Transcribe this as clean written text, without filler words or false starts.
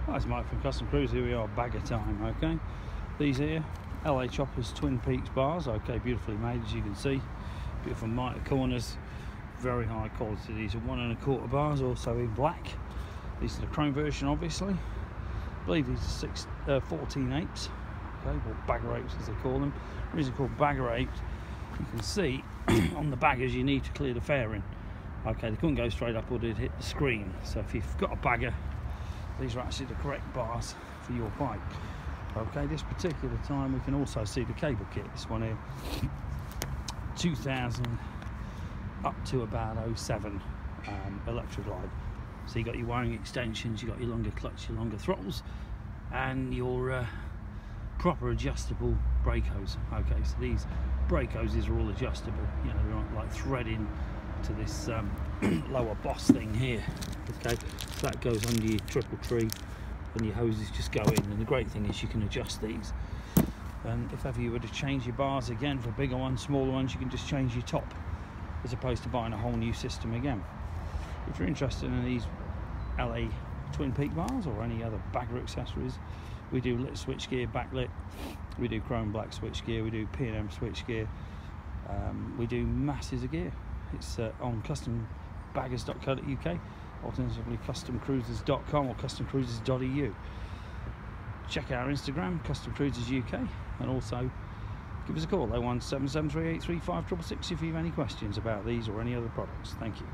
Hi, it's Mike from Custom Cruise. Here we are, bagger time. Okay, these here LA Choppers Twin Peaks bars. Okay, beautifully made, as you can see. Beautiful mitre corners, very high quality. These are 1 1/4 bars, also in black. These are the chrome version, obviously. I believe these are 14 Apes. Okay, or bagger Apes as they call them. The reason called bagger Apes, you can see on the baggers you need to clear the fairing. Okay, they couldn't go straight up or they'd hit the screen. So if you've got a bagger, these are actually the correct bars for your bike. Okay, this particular time we can also see the cable kit. This one here, 2000 up to about 07 electric glide. So you got your wiring extensions, you got your longer clutch, your longer throttles, and your proper adjustable brake hose. Okay, so these brake hoses are all adjustable. You know, they're not like threading to this lower boss thing here. Okay, so that goes under your triple tree and your hoses just go in, and the great thing is you can adjust these, and if ever you were to change your bars again for bigger ones, smaller ones, you can just change your top as opposed to buying a whole new system again. If you're interested in these LA Twin Peak bars or any other bagger accessories, we do lit switchgear, backlit, we do chrome black switchgear, we do P&M switchgear, we do masses of gear. It's on custombaggers.co.uk, alternatively customcruisers.com or customcruisers.eu. Check out our Instagram, Custom Cruisers UK, and also give us a call, 01773835666 if you have any questions about these or any other products. Thank you.